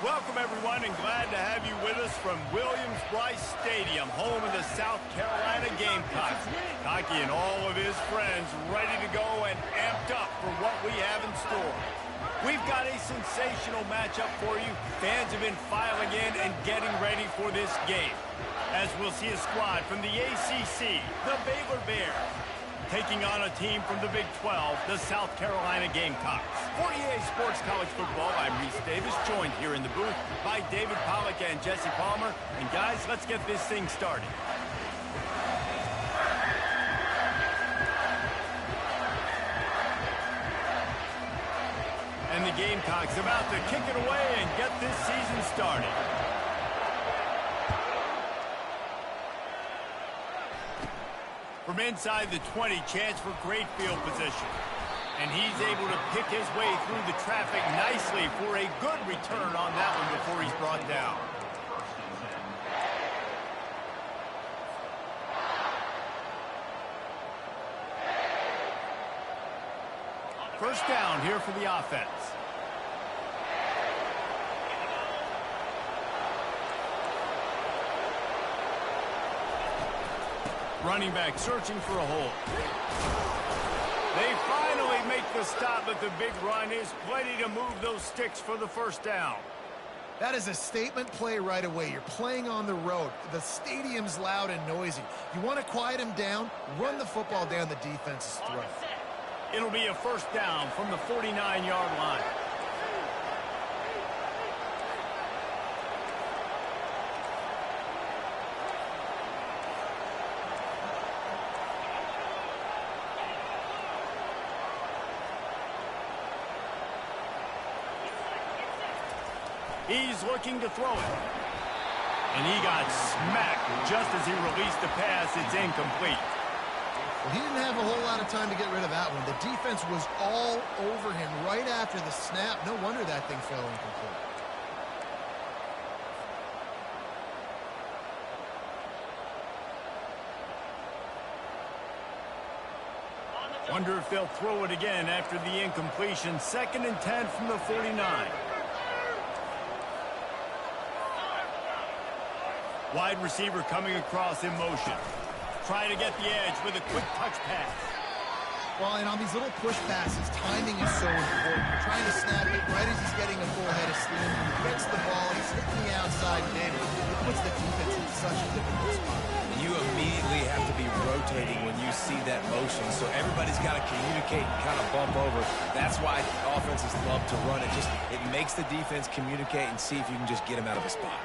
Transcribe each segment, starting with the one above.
Welcome, everyone, and glad to have you with us from Williams-Brice Stadium, home of the South Carolina Gamecocks. Hockey and all of his friends ready to go and amped up for what we have in store. We've got a sensational matchup for you. Fans have been filing in and getting ready for this game, as we'll see a squad from the ACC, the Baylor Bears, taking on a team from the Big 12, the South Carolina Gamecocks. For EA Sports College Football, I'm Reese Davis, joined here in the booth by David Pollack and Jesse Palmer. And guys, let's get this thing started. And the Gamecocks about to kick it away and get this season started. From inside the 20, chance for great field position. And he's able to pick his way through the traffic nicely for a good return on that one before he's brought down. First down here for the offense. Running back searching for a hole. They finally make the stop, but the big run is plenty to move those sticks for the first down. That is a statement play right away. You're playing on the road. The stadium's loud and noisy. You want to quiet him down, run the football down the defense's throat. It'll be a first down from the 49-yard line. He's looking to throw it. And he got smacked just as he released the pass. It's incomplete. Well, he didn't have a whole lot of time to get rid of that one. The defense was all over him right after the snap. No wonder that thing fell incomplete. Wonder if they'll throw it again after the incompletion. 2nd and 10 from the 49. Wide receiver coming across in motion. Trying to get the edge with a quick touch pass. Well, and on these little push passes, timing is so important. You're trying to snap it right as he's getting a full head of steam. He gets the ball, he's hitting the outside mid. It puts the defense in such a difficult spot. You immediately have to be rotating when you see that motion, so everybody's got to communicate and kind of bump over. That's why offenses love to run it. It makes the defense communicate and see if you can just get him out of a spot.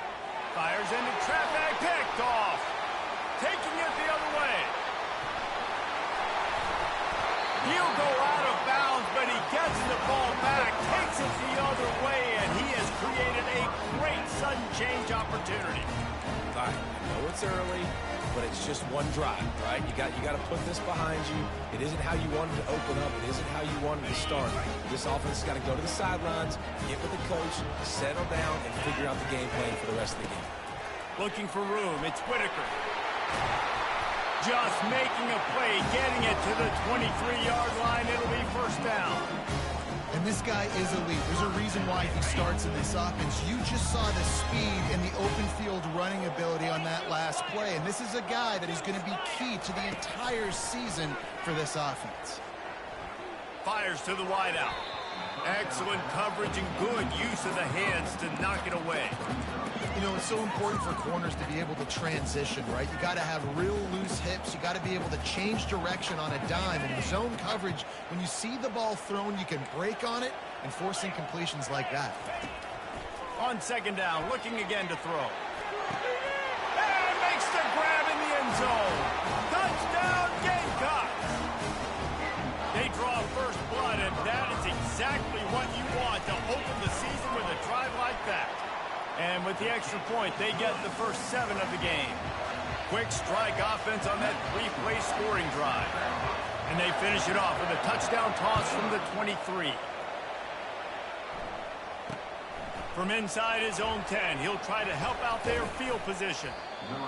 Fires into traffic, picked off. Taking it the other way. He'll go out of bounds, but he gets the ball back, takes it the other way, and he has created a great sudden change opportunity. All right, I know it's early, but it's just one drive, right? You got to put this behind you. It isn't how you wanted to open up. It isn't how you wanted to start. This offense has got to go to the sidelines, get with the coach, settle down, and figure out the game plan for the rest of the game. Looking for room. It's Whitaker. Just making a play, getting it to the 23-yard line. It'll be first down. And this guy is elite. There's a reason why he starts in this offense. You just saw the speed and the open field running ability on that last play. And this is a guy that is going to be key to the entire season for this offense. Fires to the wideout. Excellent coverage and good use of the hands to knock it away. You know, it's so important for corners to be able to transition, right? You got to have real loose hips. You got to be able to change direction on a dime. And in zone coverage, when you see the ball thrown, you can break on it and force incompletions like that. On 2nd down, looking again to throw. And makes the grab in the end zone. Touchdown, Gamecocks! They draw first blood, and that is exactly what you want to open the season with a drive like that. And with the extra point, they get the first 7 of the game. Quick strike offense on that 3-play scoring drive. And they finish it off with a touchdown toss from the 23. From inside his own 10, he'll try to help out their field position.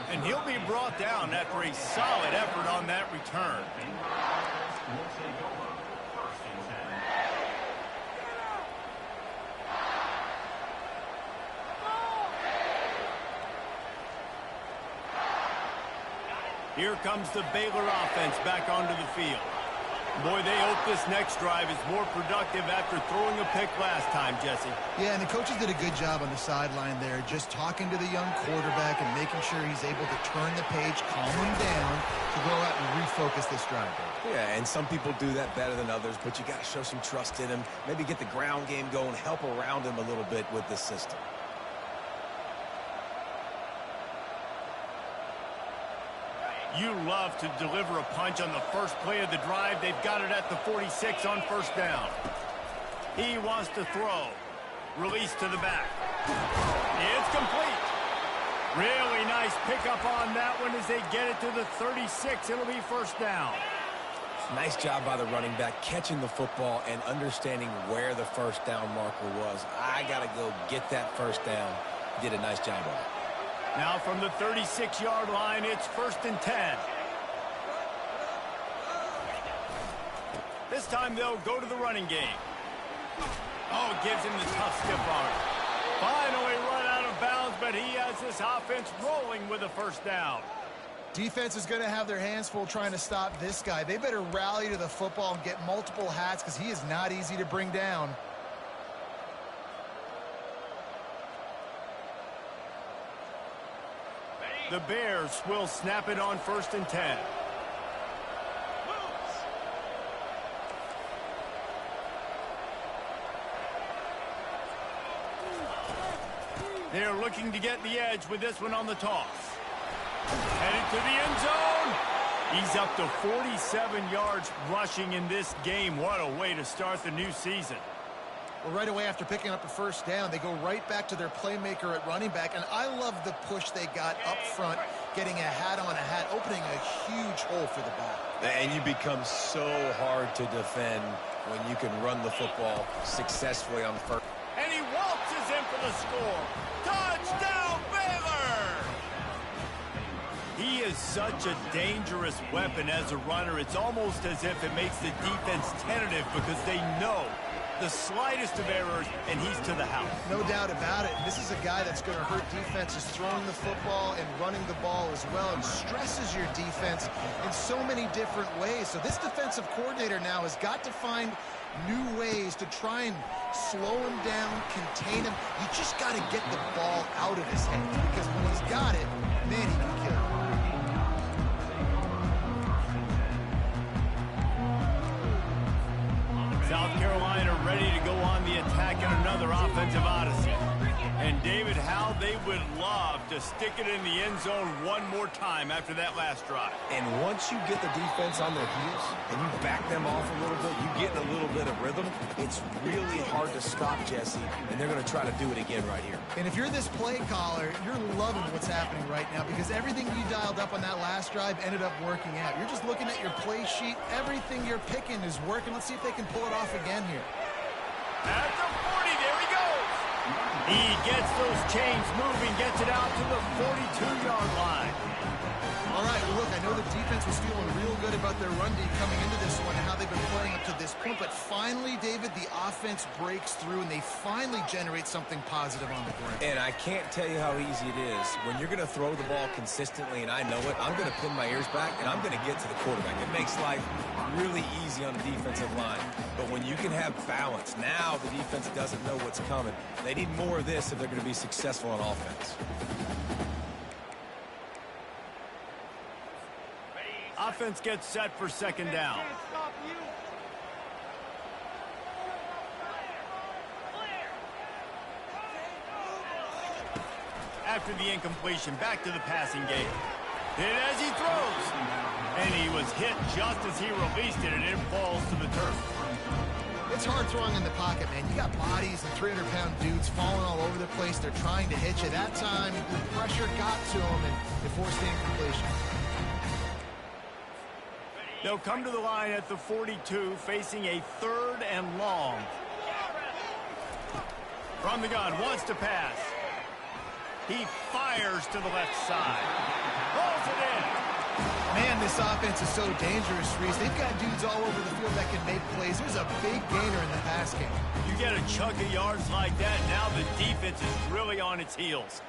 And he'll be brought down after a solid effort on that return. Here comes the Baylor offense back onto the field. Boy, they hope this next drive is more productive after throwing a pick last time, Jesse. Yeah, and the coaches did a good job on the sideline there, just talking to the young quarterback and making sure he's able to turn the page, calm him down to go out and refocus this drive. Yeah, and some people do that better than others, but you got to show some trust in him. Maybe get the ground game going, help around him a little bit with this system. You love to deliver a punch on the first play of the drive. They've got it at the 46 on first down. He wants to throw. Release to the back. It's complete. Really nice pickup on that one as they get it to the 36. It'll be first down. Nice job by the running back catching the football and understanding where the first down marker was. I got to go get that first down. Did a nice job of it. Now from the 36-yard line, it's first and 10. This time they'll go to the running game. Oh, gives him the tough stiff arm. Finally run out of bounds, but he has this offense rolling with a first down. Defense is going to have their hands full trying to stop this guy. They better rally to the football and get multiple hats because he is not easy to bring down. The Bears will snap it on first and 10. They're looking to get the edge with this one on the toss. Headed to the end zone. He's up to 47 yards rushing in this game. What a way to start the new season. Well, right away after picking up a first down, they go right back to their playmaker at running back. And I love the push they got up front, getting a hat on a hat, opening a huge hole for the back. And you become so hard to defend when you can run the football successfully on first. And he waltzes in for the score. Touchdown, Baylor! He is such a dangerous weapon as a runner. It's almost as if it makes the defense tentative because they know the slightest of errors, and he's to the house. No doubt about it. This is a guy that's going to hurt defenses throwing the football and running the ball as well, and stresses your defense in so many different ways. So this defensive coordinator now has got to find new ways to try and slow him down, contain him. You just got to get the ball out of his head, because when he's got it, man, he can kill it. South Carolina ready to go on the attack in another offensive odyssey. And David, how they would love to stick it in the end zone one more time after that last drive. And once you get the defense on their heels and you back them off a little bit, you get a little bit of rhythm, it's really hard to stop Jesse, and they're going to try to do it again right here. And if you're this play caller, you're loving what's happening right now because everything you dialed up on that last drive ended up working out. You're just looking at your play sheet. Everything you're picking is working. Let's see if they can pull it off again here. At the 40, there he goes. He gets those chains moving, gets it out to the 42-yard line. All right, well, look, I know the defense was feeling real good about their run D coming into this one and how they've been playing up to this point, but finally, David, the offense breaks through and they finally generate something positive on the ground. And I can't tell you how easy it is. When you're going to throw the ball consistently, and I know it, I'm going to pin my ears back, and I'm going to get to the quarterback. It makes life really easy on the defensive line. But when you can have balance, now the defense doesn't know what's coming. They need more of this if they're going to be successful on offense. Offense gets set for second down. After the incompletion, back to the passing game. Hit as he throws. And he was hit just as he released it, and it falls to the turf. It's hard throwing in the pocket, man. You got bodies and 300-pound dudes falling all over the place. They're trying to hit you. That time, the pressure got to him, and it forced the incompletion. They'll come to the line at the 42, facing a 3rd and long. From the gun, wants to pass. He fires to the left side. Pulls it in. Man, this offense is so dangerous, Reese. They've got dudes all over the field that can make plays. There's a big gainer in the pass game. You get a chunk of yards like that, now the defense is really on its heels.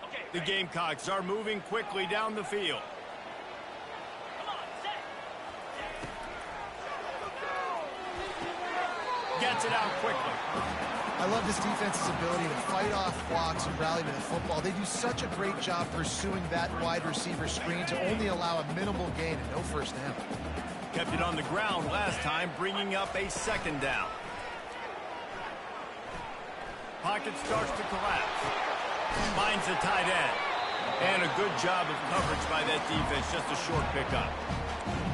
Okay, The Gamecocks are moving quickly down the field. Gets it out quickly. I love this defense's ability to fight off blocks and rally to the football. They do such a great job pursuing that wide receiver screen to only allow a minimal gain and no first down. Kept it on the ground last time, bringing up a second down. Pocket starts to collapse. Finds the tight end. And a good job of coverage by that defense, just a short pickup.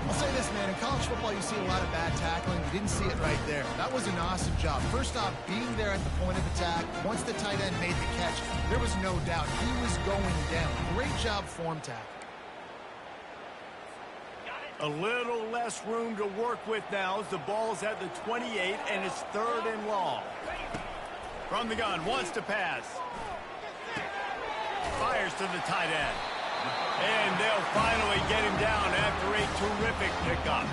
I'll say this, man, in college football you see a lot of bad tackling. You didn't see it right there. That was an awesome job. First off, being there at the point of attack. Once the tight end made the catch, there was no doubt he was going down. Great job form tackle. A little less room to work with now as the ball's at the 28 and it's 3rd and long. From the gun, wants to pass. Fires to the tight end. And they'll finally get him down after a terrific pickup.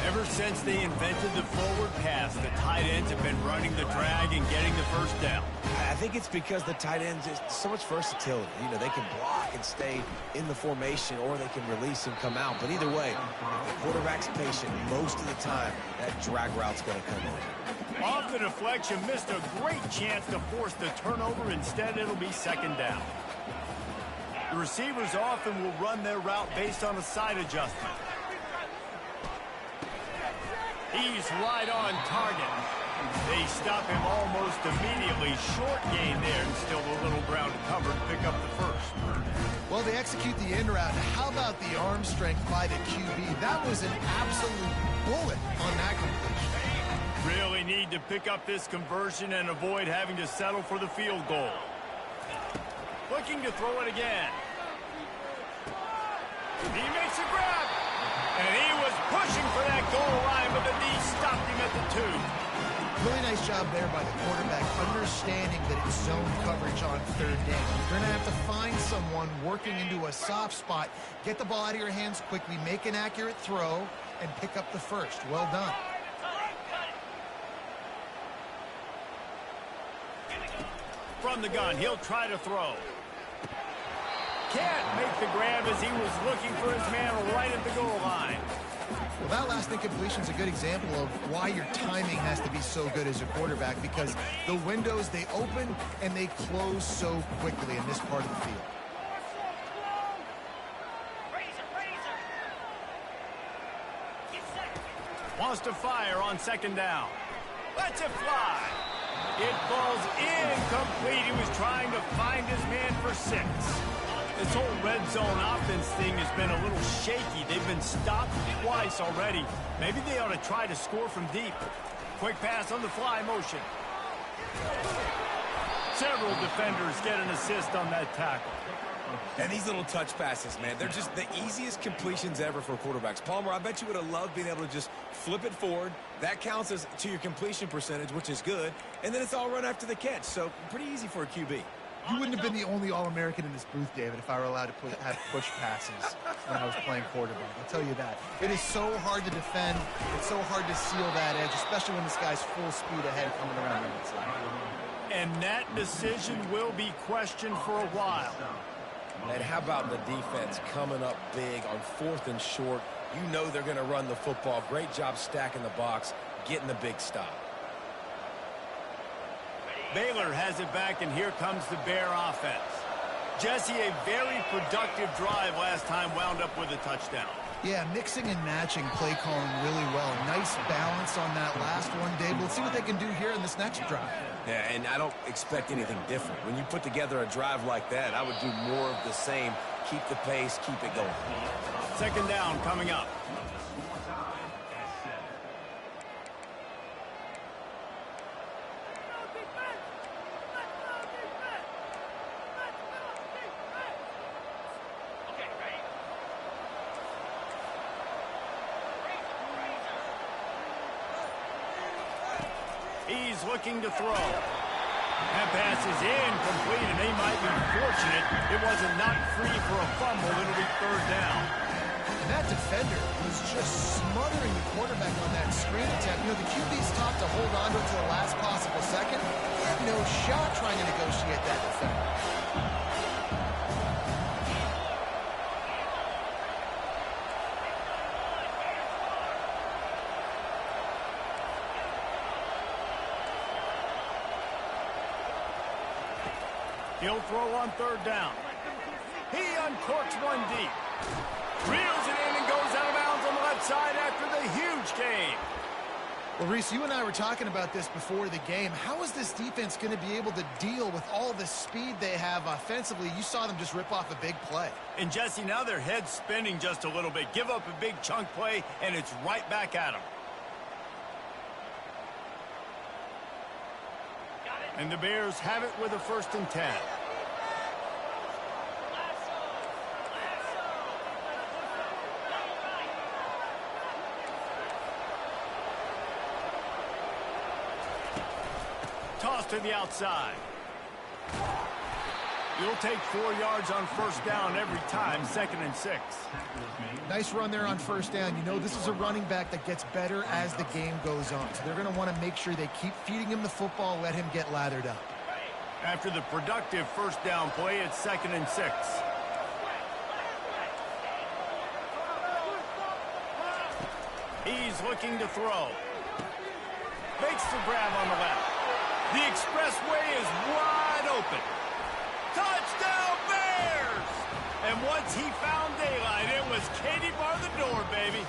Ever since they invented the forward pass, the tight ends have been running the drag and getting the first down. I think it's because the tight ends is so much versatility. You know, they can block and stay in the formation, or they can release and come out. But either way, if the quarterback's patient most of the time, that drag route's going to come in. Off the deflection, missed a great chance to force the turnover. Instead, it'll be 2nd down. The receivers often will run their route based on a side adjustment. He's right on target. They stop him almost immediately. Short gain there, and still a little ground covered. Pick up the first. Well, they execute the end route. How about the arm strength by the QB? That was an absolute bullet on that completion. Really need to pick up this conversion and avoid having to settle for the field goal. Looking to throw it again. He makes a grab. And he was pushing for that goal line, but the knee stopped him at the 2. Really nice job there by the quarterback, understanding that it's zone coverage on 3rd down. You're going to have to find someone working into a soft spot, get the ball out of your hands quickly, make an accurate throw, and pick up the first. Well done. From the gun, he'll try to throw. Can't make the grab as he was looking for his man right at the goal line. Well, that last incompletion is a good example of why your timing has to be so good as a quarterback, because the windows, they open and they close so quickly in this part of the field. Wants to fire on 2nd down. Lets it fly. It falls incomplete. He was trying to find his man for 6. This whole red zone offense thing has been a little shaky. They've been stopped twice already. Maybe they ought to try to score from deep. Quick pass on the fly motion. Several defenders get an assist on that tackle. And these little touch passes, man, they're just the easiest completions ever for quarterbacks. Palmer, I bet you would have loved being able to just flip it forward. That counts as to your completion percentage, which is good. And then it's all run after the catch. So pretty easy for a QB. You wouldn't have been the only All-American in this booth, David, if I were allowed to have push passes when I was playing quarterback. I'll tell you that. It is so hard to defend. It's so hard to seal that edge, especially when this guy's full speed ahead coming around the outside. And that decision will be questioned for a while. And how about the defense coming up big on 4th and short? You know they're going to run the football. Great job stacking the box, getting the big stop. Baylor has it back, and here comes the Bear offense. Jesse, a very productive drive last time, wound up with a touchdown. Yeah, mixing and matching play calling really well. Nice balance on that last one, Dave. Let's see what they can do here in this next drive. Yeah, and I don't expect anything different. When you put together a drive like that, I would do more of the same. Keep the pace, keep it going. 2nd down coming up. He's looking to throw. That pass is incomplete, and they might be fortunate it wasn't knocked free for a fumble. It'll be 3rd down. And that defender was just smothering the quarterback on that screen attempt. You know, the QB's taught to hold on to it to the last possible second. He had no shot trying to negotiate that defender. He'll throw on third down. He uncorks one deep. Reels it in and goes out of bounds on the left side after the huge gain. Well, Reese, you and I were talking about this before the game. How is this defense going to be able to deal with all the speed they have offensively? You saw them just rip off a big play. And, Jesse, now their head's spinning just a little bit. Give up a big chunk play, and it's right back at them. And the Bears have it with a 1st and 10. Toss to the outside. You'll take 4 yards on 1st down every time, 2nd and 6. Nice run there on 1st down. You know, this is a running back that gets better as the game goes on. So they're going to want to make sure they keep feeding him the football, let him get lathered up. After the productive 1st down play, it's 2nd and 6. He's looking to throw. Makes the grab on the left. The expressway is wide open. Touchdown, Bears! And once he found daylight, it was Katie bar the door, baby.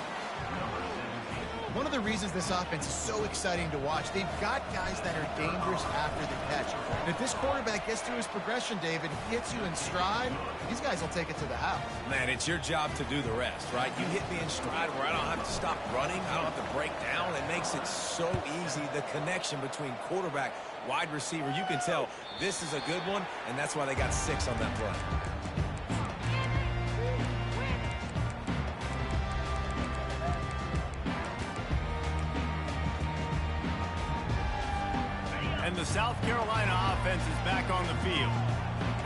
One of the reasons this offense is so exciting to watch, they've got guys that are dangerous after the catch. And if this quarterback gets through his progression, David, hits you in stride, these guys will take it to the house. Man, it's your job to do the rest, right? You hit me in stride where I don't have to stop running. I don't have to break down. It makes it so easy, the connection between quarterback, wide receiver. You can tell this is a good one, and that's why they got 6 on that play. And the South Carolina offense is back on the field.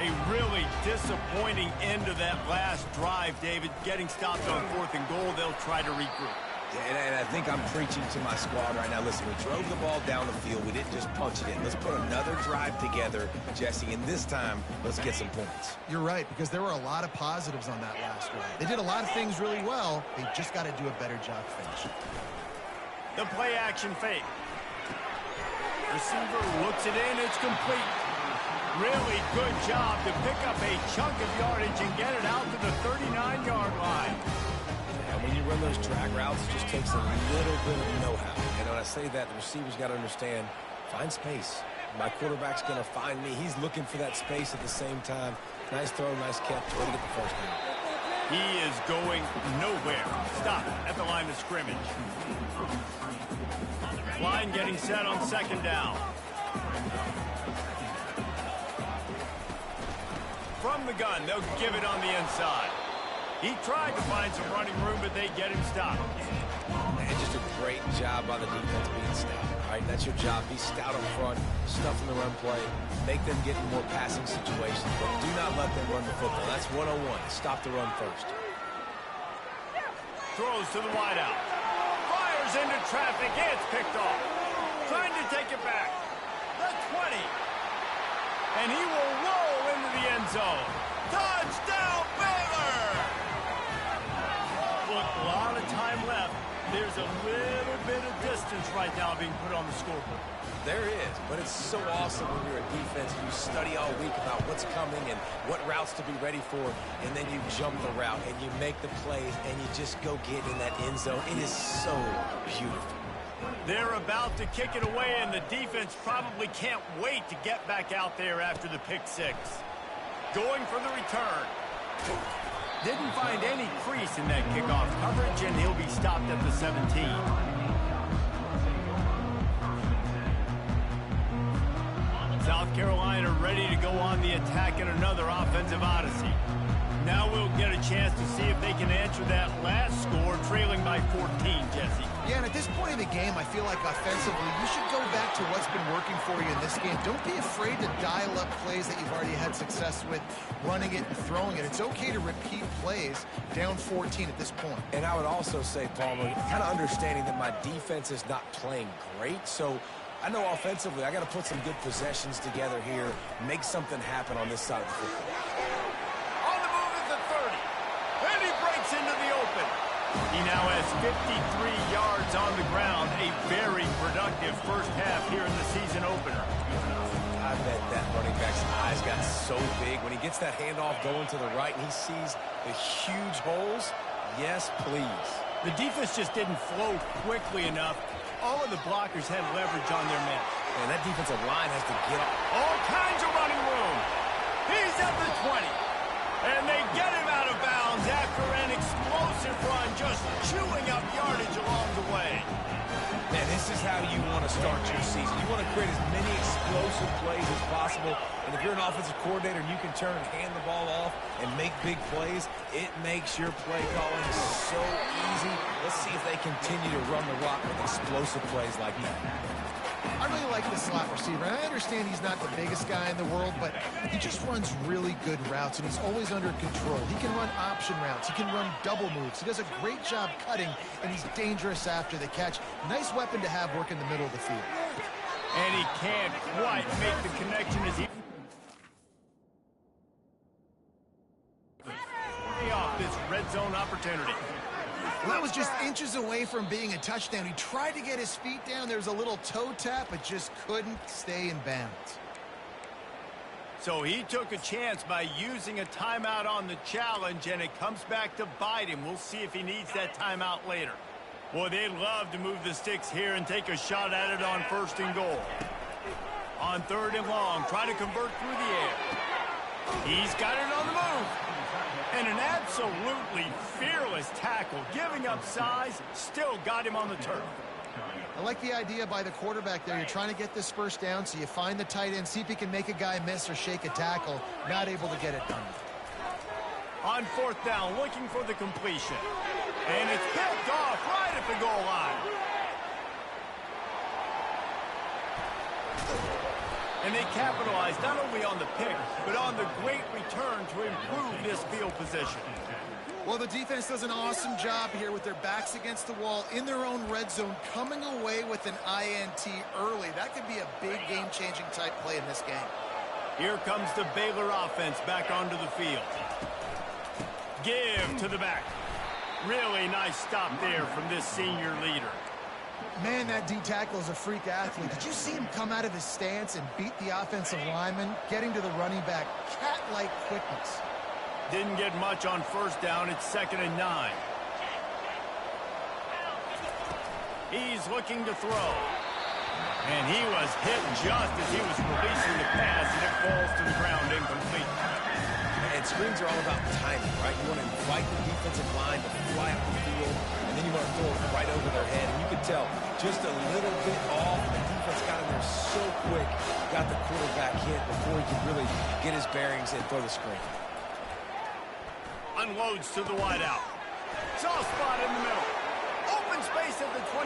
A really disappointing end to that last drive, David. Getting stopped on 4th and goal, they'll try to regroup. Yeah, and I think I'm preaching to my squad right now. Listen, we drove the ball down the field. We didn't just punch it in. Let's put another drive together, Jesse, and this time, let's get some points. You're right, because there were a lot of positives on that last drive. They did a lot of things really well. They just got to do a better job finishing. The play action fake. Receiver looks it in. It's complete. Really good job to pick up a chunk of yardage and get it out to the 39-yard line. And when you run those drag routes, it just takes a little bit of know-how. And when I say that, the receiver's got to understand, find space. My quarterback's going to find me. He's looking for that space at the same time. Nice throw, nice catch. Way to get the 1st down. He is going nowhere. Stop at the line of scrimmage. Line getting set on 2nd down. From the gun, they'll give it on the inside. He tried to find some running room, but they get him stopped. Man, just a great job by the defense being stout. All right, that's your job. Be stout up front, stuff in the run play, make them get in more passing situations, but do not let them run the football. That's 101. Stop the run first. Throws to the wideout. Fires into traffic. It's picked off. Trying to take it back. The 20. And he will roll into the end zone. Touchdown, Baylor! Look, a lot of time left. There's a little bit of distance right now being put on the scoreboard. There is, but it's so awesome when you're a defense and you study all week about what's coming and what routes to be ready for, and then you jump the route and you make the plays and you just go get in that end zone. It is so beautiful. They're about to kick it away, and the defense probably can't wait to get back out there after the pick 6. Going for the return. Didn't find any crease in that kickoff coverage, and he'll be stopped at the 17. South Carolina ready to go on the attack in another offensive odyssey. Now we'll get a chance to see if they can answer that last score, trailing by 14, Jesse. Yeah, and at this point in the game, I feel like offensively, you should go back to what's been working for you in this game. Don't be afraid to dial up plays that you've already had success with, running it and throwing it. It's okay to repeat plays down 14 at this point. And I would also say, Palmer, kind of understanding that my defense is not playing great, so I know offensively I got to put some good possessions together here, make something happen on this side of the football. On the move is the 30, and he breaks into the open. He now has 53 yards on the ground, a very productive first half here in the season opener. I bet that running back's eyes got so big when he gets that handoff going to the right and he sees the huge holes. Yes, please. The defense just didn't flow quickly enough. All of the blockers had leverage on their men. And that defensive line has to get off. All kinds of running room. He's at the 20. And they get him out of bounds after an explosive run, just chewing up yardage along the way. Man, this is how you want to start your season. You want to create as many explosive plays as possible. And if you're an offensive coordinator and you can turn and hand the ball off and make big plays, it makes your play calling so easy. Let's see if they continue to run the rock with explosive plays like that. I really like the slot receiver, and I understand he's not the biggest guy in the world, but he just runs really good routes, and he's always under control. He can run option routes. He can run double moves. He does a great job cutting, and he's dangerous after the catch. Nice weapon to have work in the middle of the field. And he can't quite make the connection as he... off this red zone opportunity. Well, that was just inches away from being a touchdown. He tried to get his feet down. There was a little toe tap, but just couldn't stay in bounds. So he took a chance by using a timeout on the challenge, and it comes back to bite him. We'll see if he needs that timeout later. Boy, they'd love to move the sticks here and take a shot at it on 1st and goal. On 3rd and long, trying to convert through the air. He's got it on the move. And an absolutely fearless tackle, giving up size, still got him on the turf. I like the idea by the quarterback there. You're trying to get this first down, so you find the tight end, see if he can make a guy miss or shake a tackle. Not able to get it done. On 4th down, looking for the completion. And it's picked off right at the goal line. And they capitalized not only on the pick, but on the great return to improve this field position. Well, the defense does an awesome job here with their backs against the wall in their own red zone, coming away with an INT early. That could be a big game-changing type play in this game. Here comes the Baylor offense back onto the field. Give to the back. Really nice stop there from this senior leader. Man, that D-tackle is a freak athlete. Did you see him come out of his stance and beat the offensive lineman, getting to the running back? Cat-like quickness. Didn't get much on 1st down. It's 2nd and 9. He's looking to throw. And he was hit just as he was releasing the pass, and it falls to the ground incomplete. And screens are all about timing, right? You want to invite the defensive line to fly up the field, and then you want to throw it right over their head. And you could tell just a little bit off. The defense got in there so quick, got the quarterback hit before he could really get his bearings and throw the screen. Unloads to the wideout. Soft spot in the middle. Open space at the 25.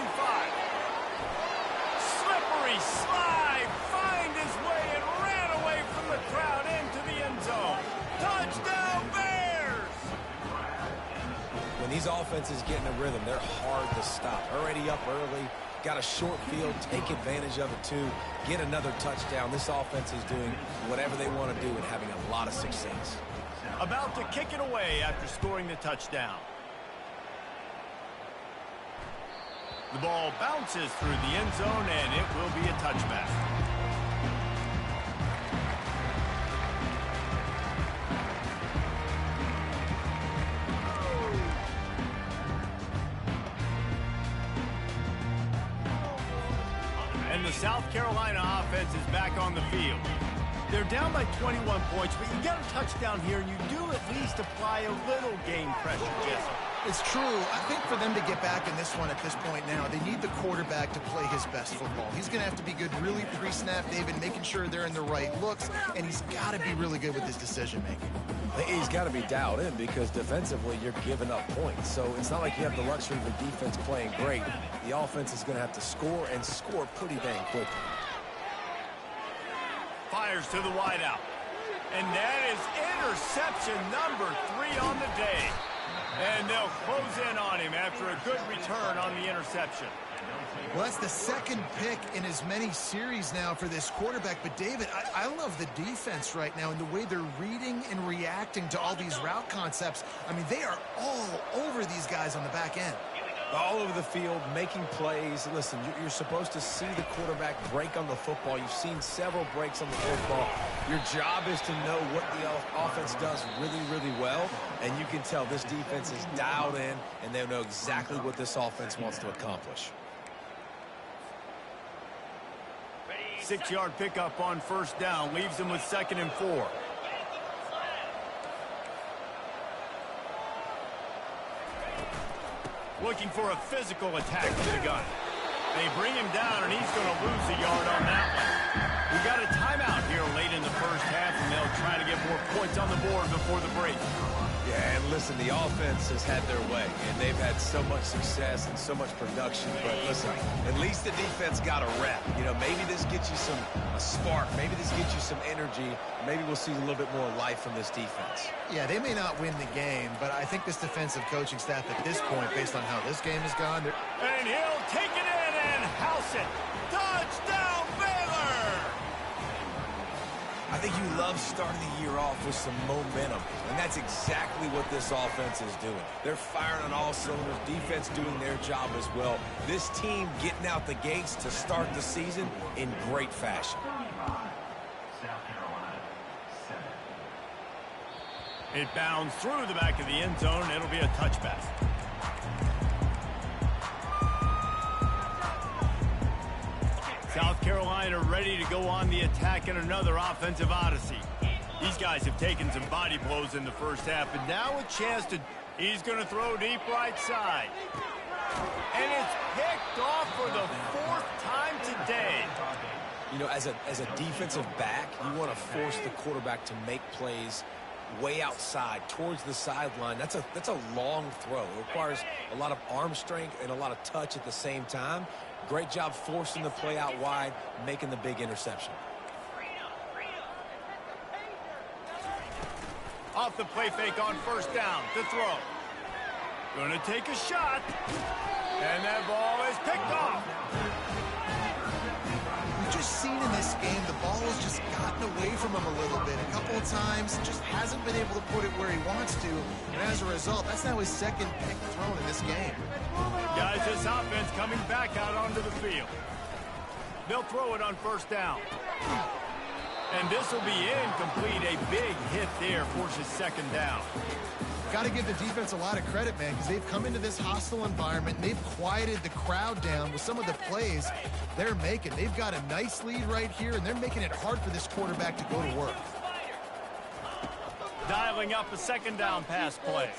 Slippery slide. Find his way and ran away from the crowd into the end zone. Touchdown Bears! When these offenses get in a rhythm, they're hard to stop. Already up early, got a short field, take advantage of it too, get another touchdown. This offense is doing whatever they want to do and having a lot of success. About to kick it away after scoring the touchdown. The ball bounces through the end zone, and it will be a touchback. And the South Carolina offense is back on the field. They're down by 21 points, but you get a touchdown here, and you do at least apply a little game pressure, Jesse. It's true. I think for them to get back in this one at this point now, they need the quarterback to play his best football. He's going to have to be good really pre-snap, David, making sure they're in the right looks, and he's got to be really good with his decision-making. He's got to be dialed in because defensively you're giving up points. So it's not like you have the luxury of the defense playing great. The offense is going to have to score and score pretty dang quickly. Fires to the wideout. And that is interception number 3 on the day. And they'll close in on him after a good return on the interception. Well, that's the second pick in as many series now for this quarterback. But, David, I love the defense right now and the way they're reading and reacting to all these route concepts. I mean, they are all over these guys on the back end. all over the field, making plays. Listen, you're supposed to see the quarterback break on the football. You've seen several breaks on the football. Your job is to know what the offense does really, really well, and you can tell this defense is dialed in, and they know exactly what this offense wants to accomplish. 6-yard pickup on first down, leaves them with 2nd and 4. Looking for a physical attack to the gun. They bring him down, and he's going to lose a yard on that one. We got a timeout here late in the first half, and they'll try to get more points on the board before the break. Yeah, and listen, the offense has had their way, and they've had so much success and so much production. But listen, at least the defense got a rep. You know, maybe this gets you a spark. Maybe this gets you some energy. Maybe we'll see a little bit more life from this defense. Yeah, they may not win the game, but I think this defensive coaching staff at this point, based on how this game has gone, and he'll take it in and house it. Touchdown, Baylor! I think you love starting the year off with some momentum, and that's exactly what this offense is doing. They're firing on all cylinders, defense doing their job as well. This team getting out the gates to start the season in great fashion. It bounds through the back of the end zone. It'll be a touchback. South Carolina ready to go on the attack in another offensive odyssey. These guys have taken some body blows in the first half, and now a chance to... He's going to throw deep right side. And it's picked off for the 4th time today. You know, as a defensive back, you want to force the quarterback to make plays way outside, towards the sideline. That's a long throw. It requires a lot of arm strength and a lot of touch at the same time. Great job forcing the play out wide, making the big interception. Off the play fake on first down to throw. Gonna take a shot. And that ball is picked off. We've just seen in this game the ball has just gotten away from him a little bit. A couple of times, just hasn't been able to put it where he wants to. And as a result, that's now his 2nd pick thrown in this game. Guys, this offense coming back out onto the field. They'll throw it on first down. And this will be incomplete. A big hit there forces 2nd down. Got to give the defense a lot of credit, man, because they've come into this hostile environment and they've quieted the crowd down with some of the plays they're making. They've got a nice lead right here, and they're making it hard for this quarterback to go to work. Dialing up a 2nd down pass play.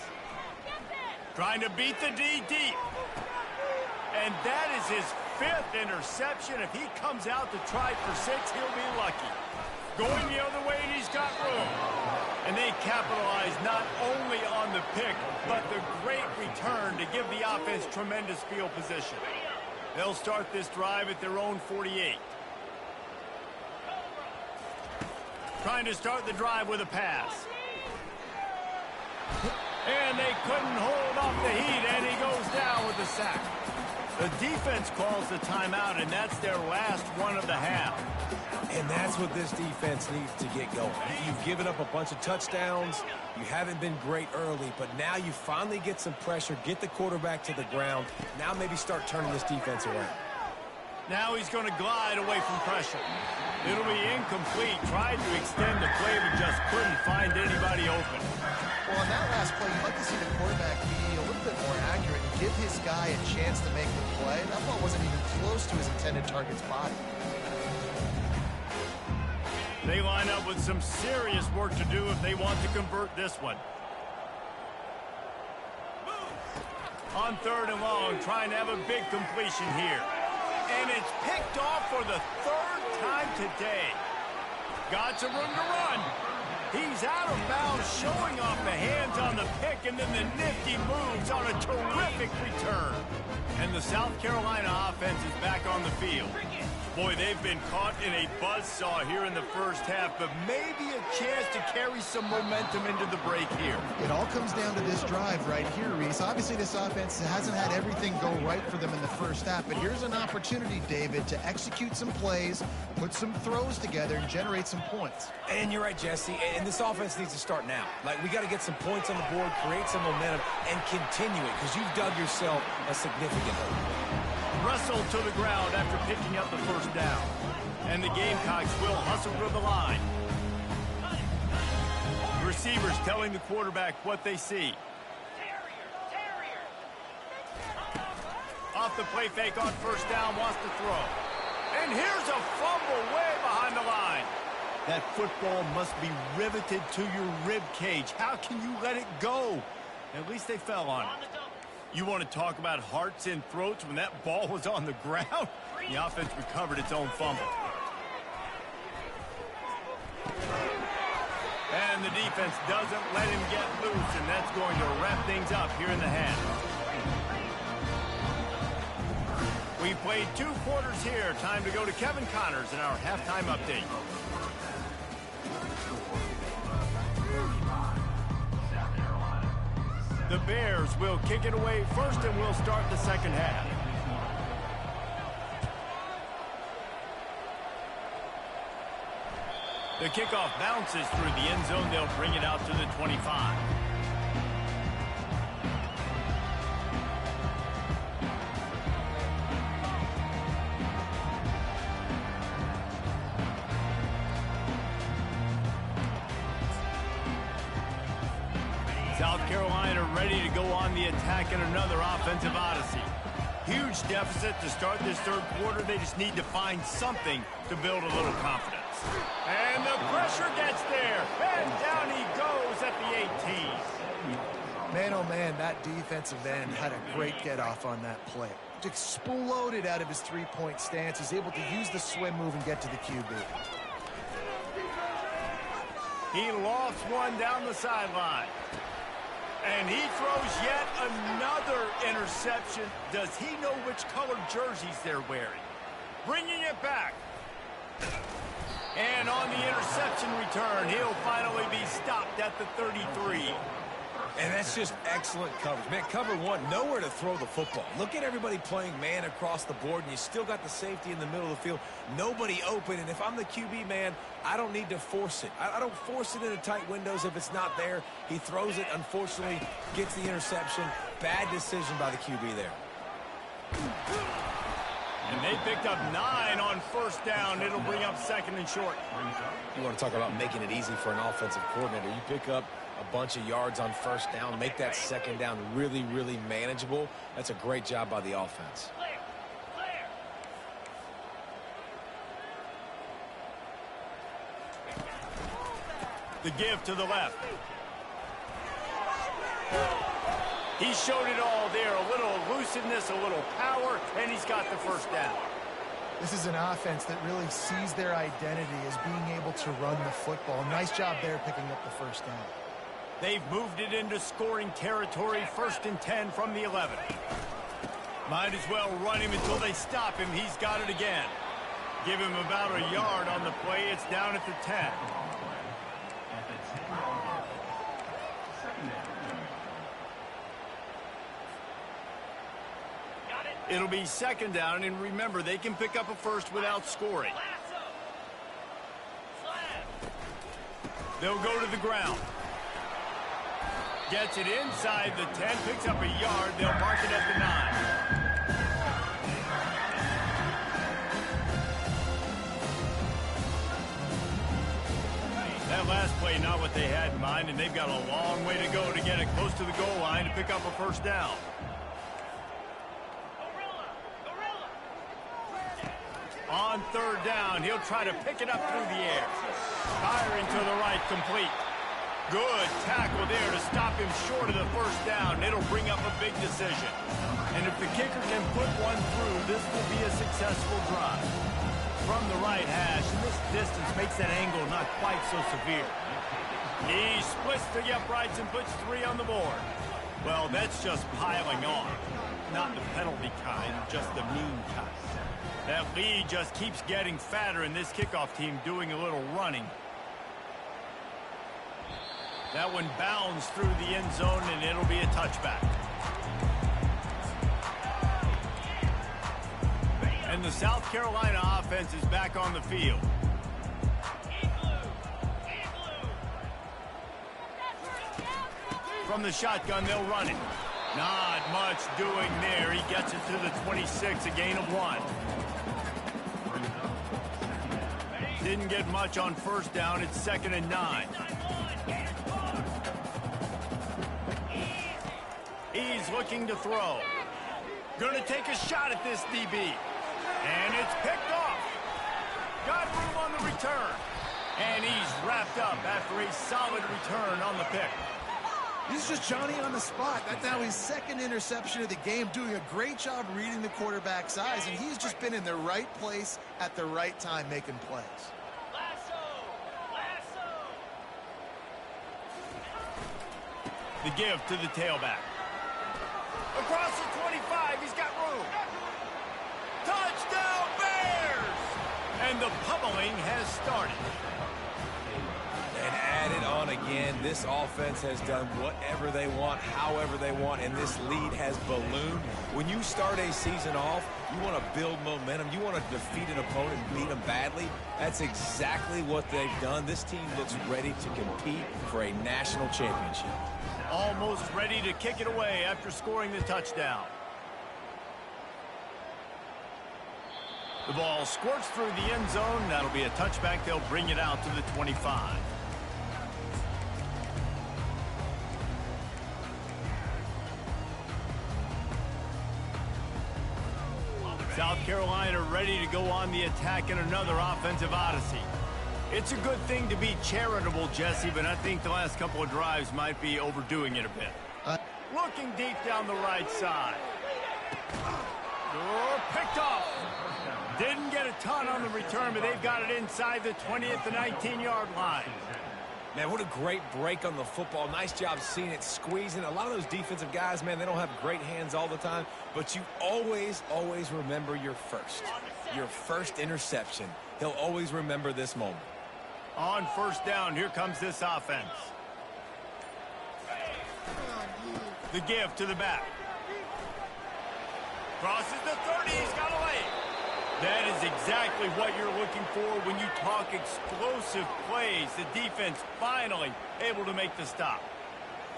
Trying to beat the D deep. And that is his 5th interception. If he comes out to try for 6, he'll be lucky. Going the other way, and he's got room. And they capitalize not only on the pick, but the great return to give the offense tremendous field position. They'll start this drive at their own 48. Trying to start the drive with a pass. And they couldn't hold off the heat, and he goes down with the sack. The defense calls the timeout, and that's their last one of the half. And that's what this defense needs to get going. You've given up a bunch of touchdowns. You haven't been great early, but now you finally get some pressure, get the quarterback to the ground. Now maybe start turning this defense around. Now he's going to glide away from pressure. It'll be incomplete. Tried to extend the play, but just couldn't find anybody open. Well, on that last play, you'd like to see the quarterback be a little bit more accurate and give his guy a chance to make the play. That ball wasn't even close to his intended target's body. They line up with some serious work to do if they want to convert this one. On 3rd and long, trying to have a big completion here. And it's picked off for the 3rd time today. Got some room to run. He's out of bounds, showing off the hands on the pick, and then the nifty moves on a terrific return. And the South Carolina offense is back on the field. Boy, they've been caught in a buzzsaw here in the first half, but maybe a chance to carry some momentum into the break here. It all comes down to this drive right here, Reese. Obviously, this offense hasn't had everything go right for them in the first half, but here's an opportunity, David, to execute some plays, put some throws together, and generate some points. And you're right, Jesse, and And this offense needs to start now. Like, we got to get some points on the board, create some momentum, and continue it because you've dug yourself a significant hole. Wrestled to the ground after picking up the first down. And the Gamecocks will hustle to the line. Receivers telling the quarterback what they see. Off the play fake on first down, wants to throw. And here's a fumble way behind the line. That football must be riveted to your rib cage. How can you let it go? At least they fell on it. You want to talk about hearts and throats when that ball was on the ground? The offense recovered its own fumble. And the defense doesn't let him get loose, and that's going to wrap things up here in the half. We played 2 quarters here. Time to go to Kevin Connors in our halftime update. The Bears will kick it away first, and we'll start the second half. The kickoff bounces through the end zone. They'll bring it out to the 25. South Carolina ready to go on the attack in another offensive odyssey. Huge deficit to start this third quarter. They just need to find something to build a little confidence. And the pressure gets there. And down he goes at the 18. Man, oh man, that defensive end had a great get-off on that play. Exploded out of his three-point stance. He's able to use the swim move and get to the QB. He lofts one down the sideline. And he throws yet another interception. Does he know which colored jerseys they're wearing? Bringing it back. And on the interception return, he'll finally be stopped at the 33. And that's just excellent coverage. Man, cover one, nowhere to throw the football. Look at everybody playing man across the board, and you still got the safety in the middle of the field. Nobody open, and if I'm the QB, man, I don't need to force it. I don't force it into tight windows if it's not there. He throws it, unfortunately, gets the interception. Bad decision by the QB there. And they picked up 9 on first down. It'll bring up second and short. You want to talk about making it easy for an offensive coordinator. You pick up a bunch of yards on first down, make that second down really, really manageable. That's a great job by the offense. The give to the left. He showed it all there. A little elusiveness, a little power, and he's got the first down. This is an offense that really sees their identity as being able to run the football. Nice job there picking up the first down. They've moved it into scoring territory, 1st and 10 from the 11. Might as well run him until they stop him. He's got it again. Give him about a yard on the play. It's down at the 10. It'll be second down, and remember, they can pick up a first without scoring. They'll go to the ground. Gets it inside the 10, picks up a yard. They'll mark it at the 9. That last play, not what they had in mind, and they've got a long way to go to get it close to the goal line to pick up a first down. On third down, he'll try to pick it up through the air. Firing to the right, complete. Good tackle there to stop him short of the first down. It'll bring up a big decision. And if the kicker can put one through, this will be a successful drive. From the right hash, and this distance makes that angle not quite so severe. He splits the uprights and puts 3 on the board. Well, that's just piling on. Not the penalty kind, just the mean kind. That lead just keeps getting fatter, and this kickoff team doing a little running. That one bounds through the end zone, and it'll be a touchback. And the South Carolina offense is back on the field. from the shotgun, they'll run it. Not much doing there. He gets it to the 26, a gain of 1. Didn't get much on first down. It's 2nd and 9. He's looking to throw. Going to take a shot at this DB. And it's picked off. Got room on the return. And he's wrapped up after a solid return on the pick. This is just Johnny on the spot. That's now his 2nd interception of the game, doing a great job reading the quarterback's eyes, and he's just been in the right place at the right time making plays. The give to the tailback. Across the 25, he's got room. Touchdown Bears! And the pummeling has started. And added on again, this offense has done whatever they want, however they want, and this lead has ballooned. When you start a season off, you want to build momentum. You want to defeat an opponent and beat them badly. That's exactly what they've done. This team looks ready to compete for a national championship. Almost ready to kick it away after scoring the touchdown. The ball squirts through the end zone. That'll be a touchback. They'll bring it out to the 25. South Carolina ready to go on the attack in another offensive odyssey. It's a good thing to be charitable, Jesse, but I think the last couple of drives might be overdoing it a bit. Looking deep down the right side. Picked off. Didn't get a ton on the return, but they've got it inside the 20 at the 19-yard line. Man, what a great break on the football. Nice job seeing it, squeezing. A lot of those defensive guys, man, they don't have great hands all the time, but you always, always remember your first interception. He'll always remember this moment. On first down, here comes this offense. The give to the back. Crosses the 30, he's got a lane. That is exactly what you're looking for when you talk explosive plays. The defense finally able to make the stop.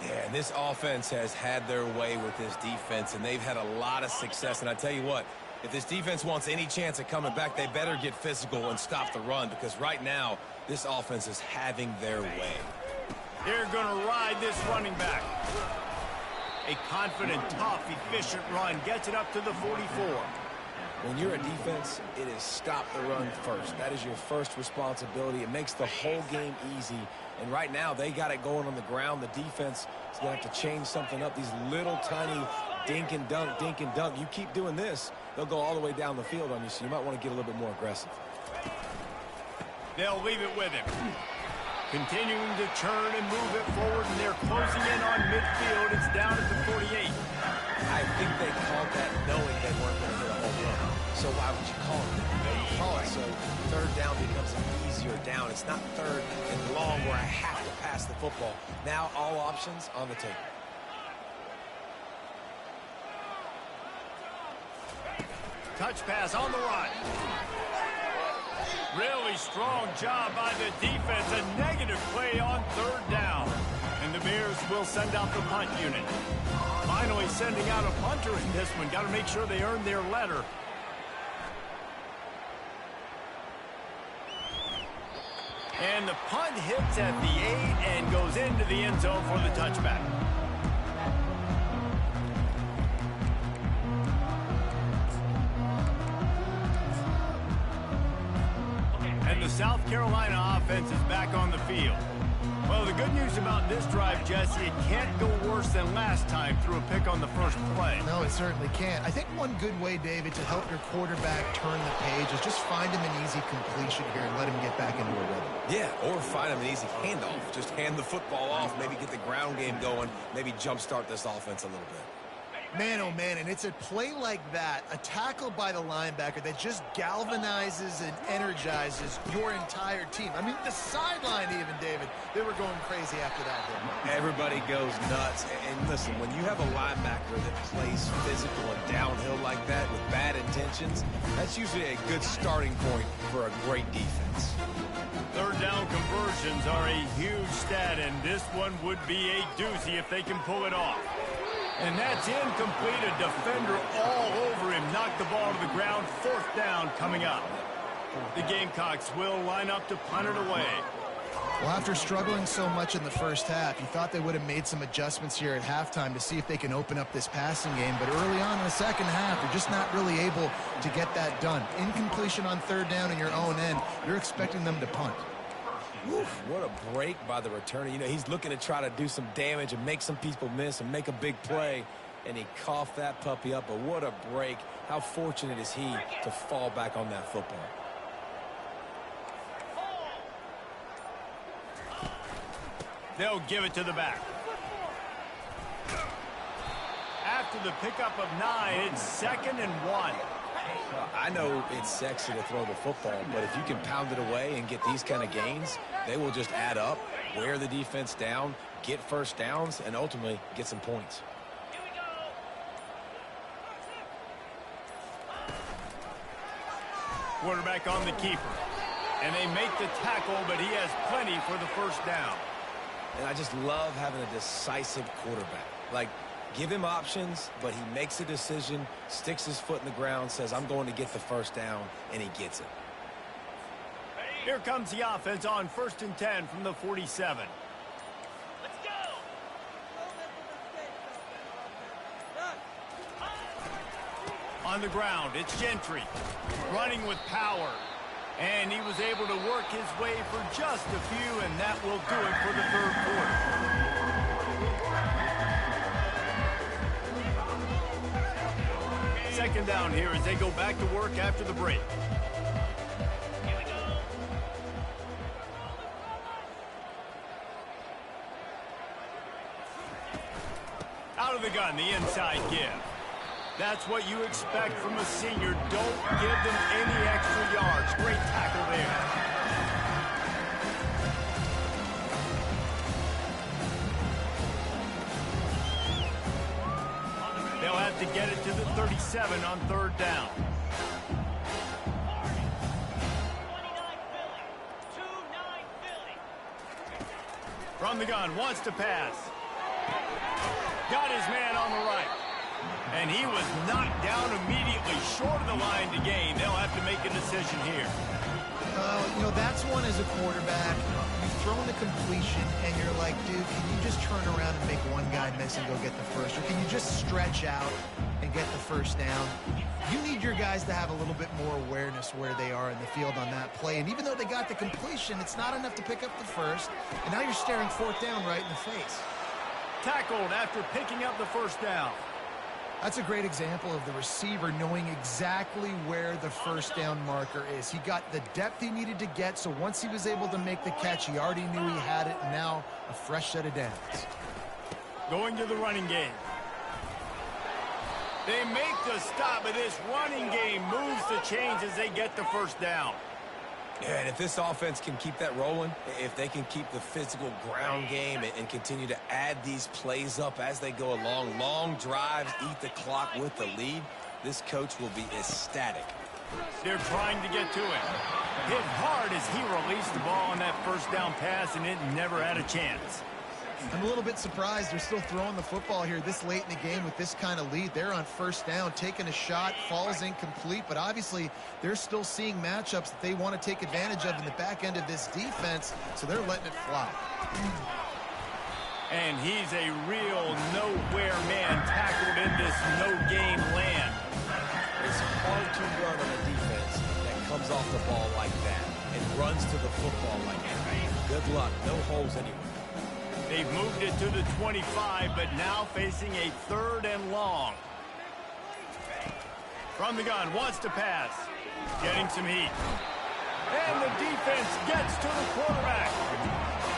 Yeah, and this offense has had their way with this defense, and they've had a lot of success. And I tell you what, if this defense wants any chance of coming back, they better get physical and stop the run, because right now, this offense is having their way. They're going to ride this running back. A confident, tough, efficient run gets it up to the 44. When you're a defense, it is stop the run first. That is your first responsibility. It makes the whole game easy. And right now, they got it going on the ground. The defense is going to have to change something up. These little tiny dink and dunk, dink and dunk. You keep doing this, they'll go all the way down the field on you, so you might want to get a little bit more aggressive. They'll leave it with him. Continuing to churn and move it forward, and they're closing in on midfield. It's down at the 48. I think they called that knowing they weren't going to hit a home run. So why would you call it that? They call it so third down becomes an easier down. It's not third and long where I have to pass the football. Now all options on the table. Touch pass on the run. Really strong job by the defense. A negative play on third down. And the Bears will send out the punt unit. Finally sending out a punter in this one. Got to make sure they earn their letter. And the punt hits at the 8 and goes into the end zone for the touchback. And the South Carolina offense is back on the field. Well, the good news about this drive, Jesse, it can't go worse than last time through a pick on the first play. No, it certainly can't. I think one good way, David, to help your quarterback turn the page is just find him an easy completion here and let him get back into a rhythm. Yeah, or find him an easy handoff. Just hand the football off, maybe get the ground game going, maybe jumpstart this offense a little bit. Man, oh man, and it's a play like that, a tackle by the linebacker that just galvanizes and energizes your entire team. I mean, the sideline even, David, they were going crazy after that hit. Everybody goes nuts. And listen, when you have a linebacker that plays physical and downhill like that with bad intentions, that's usually a good starting point for a great defense. Third down conversions are a huge stat, and this one would be a doozy if they can pull it off. And that's incomplete. A defender all over him. Knocked the ball to the ground. Fourth down coming up. The Gamecocks will line up to punt it away. Well, after struggling so much in the first half, you thought they would have made some adjustments here at halftime to see if they can open up this passing game. But early on in the second half, they're just not really able to get that done. Incompletion on third down in your own end. You're expecting them to punt. Oof, what a break by the returner. You know, he's looking to try to do some damage and make some people miss and make a big play. And he coughed that puppy up. But what a break. How fortunate is he to fall back on that football. They'll give it to the back. After the pickup of 9, it's 2nd and 1. I know it's sexy to throw the football, but if you can pound it away and get these kind of gains, they will just add up, wear the defense down, get first downs, and ultimately get some points. Quarterback on the keeper. And they make the tackle, but he has plenty for the first down. And I just love having a decisive quarterback. Like, give him options, but he makes a decision, sticks his foot in the ground, says, I'm going to get the first down, and he gets it. Here comes the offense on 1st and 10 from the 47. Let's go! On the ground, it's Gentry. Running with power. And he was able to work his way for just a few, and that will do it for the third quarter. Second down here as they go back to work after the break. Here we go. Out of the gun, the inside give. That's what you expect from a senior. Don't give them any extra yards. Great tackle there. They'll have to get it to the 37 on third down. 29 Philly. 2-9 Philly. From the gun, wants to pass. Got his man on the right. And he was knocked down immediately short of the line to gain. They'll have to make a decision here. You know, that's one as a quarterback. You've thrown the completion, and you're like, dude, can you just turn around and make one guy miss and go get the first? Or can you just stretch out and get the first down? You need your guys to have a little bit more awareness where they are in the field on that play. And even though they got the completion, it's not enough to pick up the first. And now you're staring fourth down right in the face. Tackled after picking up the first down. That's a great example of the receiver knowing exactly where the first down marker is. He got the depth he needed to get, so once he was able to make the catch, he already knew he had it, and now a fresh set of downs. Going to the running game. They make the stop, but this running game moves the chains as they get the first down. Yeah, and if this offense can keep that rolling, if they can keep the physical ground game and continue to add these plays up as they go along, long drives, eat the clock with the lead, this coach will be ecstatic. They're trying to get to him. Hit hard as he released the ball on that first down pass, and it never had a chance. I'm a little bit surprised they're still throwing the football here this late in the game with this kind of lead. They're on first down, taking a shot, falls incomplete, but obviously they're still seeing matchups that they want to take advantage of in the back end of this defense, so they're letting it fly. And he's a real nowhere man tackled in this no-game land. It's hard to run on a defense that comes off the ball like that and runs to the football like that. Good luck. No holes anywhere. They've moved it to the 25, but now facing a 3rd and long. From the gun, wants to pass. Getting some heat. And the defense gets to the quarterback.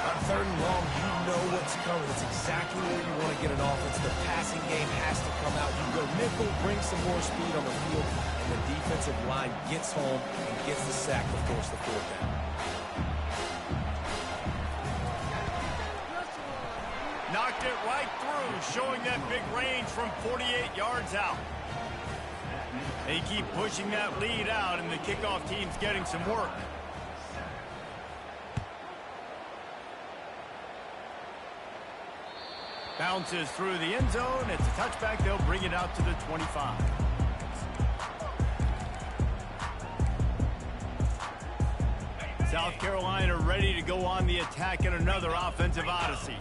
On 3rd and long, you know what's coming. It's exactly where you want to get an offense. The passing game has to come out. You go nickel, bring some more speed on the field, and the defensive line gets home and gets the sack to force the fourth down. Knocked it right through, showing that big range from 48 yards out. They keep pushing that lead out, and the kickoff team's getting some work. Bounces through the end zone. It's a touchback. They'll bring it out to the 25. South Carolina ready to go on the attack in another offensive odyssey.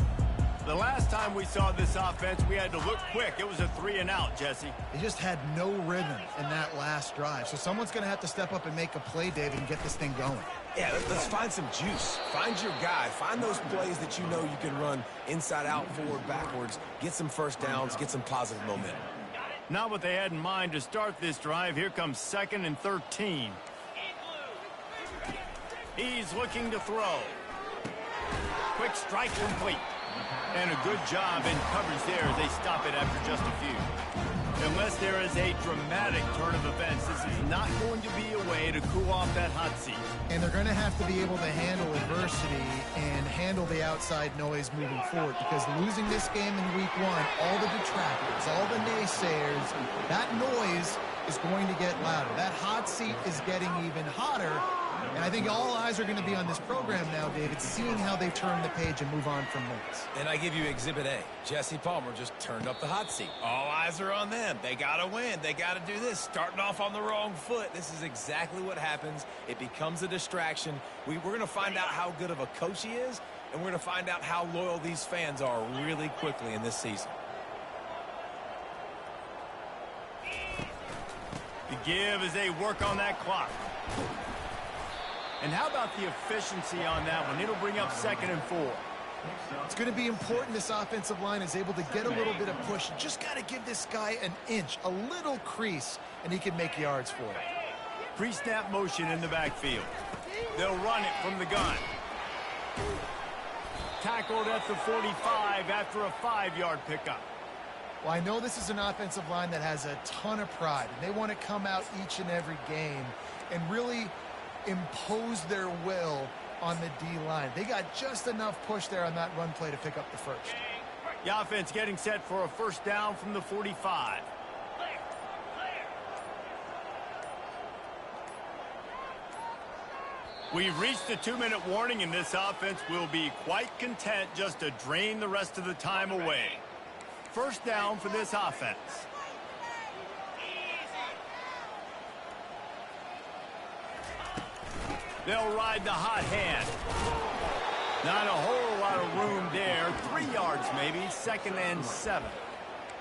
The last time we saw this offense, we had to look quick. It was a 3-and-out, Jesse. They just had no rhythm in that last drive. So someone's going to have to step up and make a play, David, and get this thing going. Yeah, let's find some juice. Find your guy. Find those plays that you know you can run inside out, forward, backwards. Get some first downs. Get some positive momentum. Not what they had in mind to start this drive. Here comes 2nd and 13. He's looking to throw. Quick strike complete. And a good job in coverage there as they stop it after just a few. Unless there is a dramatic turn of events, this is not going to be a way to cool off that hot seat. And they're going to have to be able to handle adversity and handle the outside noise moving forward, because losing this game in week 1, all the detractors, all the naysayers, that noise is going to get louder. That hot seat is getting even hotter. And I think all eyes are going to be on this program now, David, seeing how they turn the page and move on from this. And I give you Exhibit A. Jesse Palmer just turned up the hot seat. All eyes are on them. They got to win. They got to do this. Starting off on the wrong foot. This is exactly what happens. It becomes a distraction. We're going to find out how good of a coach he is, and we're going to find out how loyal these fans are really quickly in this season. The give as they work on that clock. And how about the efficiency on that one? It'll bring up 2nd and 4. It's going to be important this offensive line is able to get a little bit of push. Just got to give this guy an inch, a little crease, and he can make yards for it. Pre-snap motion in the backfield. They'll run it from the gun. Tackled at the 45 after a 5-yard pickup. Well, I know this is an offensive line that has a ton of pride, and they want to come out each and every game and really impose their will on the D-line. They got just enough push there on that run play to pick up the first. The offense getting set for a first down from the 45. We've reached the 2-minute warning, and this offense will be quite content just to drain the rest of the time away. First down for this offense. They'll ride the hot hand. Not a whole lot of room there. 3 yards maybe. 2nd and 7.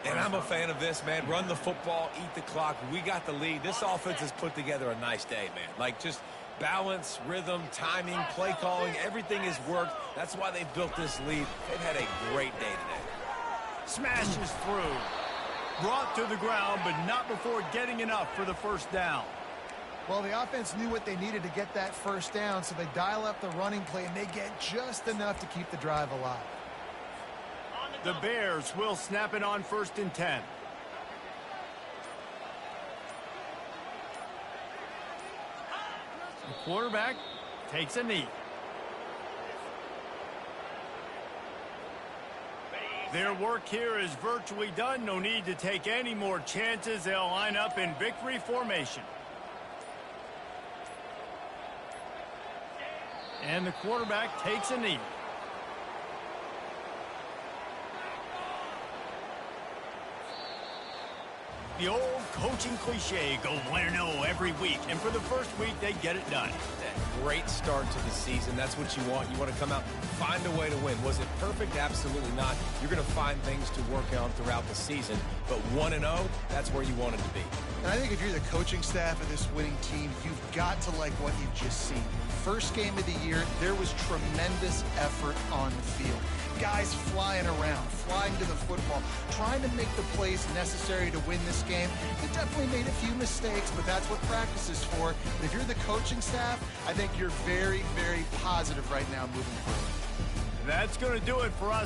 And I'm a fan of this, man. Run the football, eat the clock. We got the lead. This offense has put together a nice day, man. Like, just balance, rhythm, timing, play calling, everything has worked. That's why they built this lead. They've had a great day today. Smashes through. Brought to the ground, but not before getting enough for the first down. Well, the offense knew what they needed to get that first down, so they dial up the running play, and they get just enough to keep the drive alive. The Bears will snap it on 1st and 10. The quarterback takes a knee. Their work here is virtually done. No need to take any more chances. They'll line up in victory formation. And the quarterback takes a knee. The old coaching cliche, go 1-0 every week. And for the first week, they get it done. Great start to the season. That's what you want. You want to come out, find a way to win. Was it perfect? Absolutely not. You're going to find things to work on throughout the season. But 1-0, that's where you want it to be. And I think if you're the coaching staff of this winning team, you've got to like what you've just seen. First game of the year, there was tremendous effort on the field. Guys flying around, flying to the football, trying to make the plays necessary to win this game. They definitely made a few mistakes, but that's what practice is for. But if you're the coaching staff, I think you're very, very positive right now moving forward. That's going to do it for us.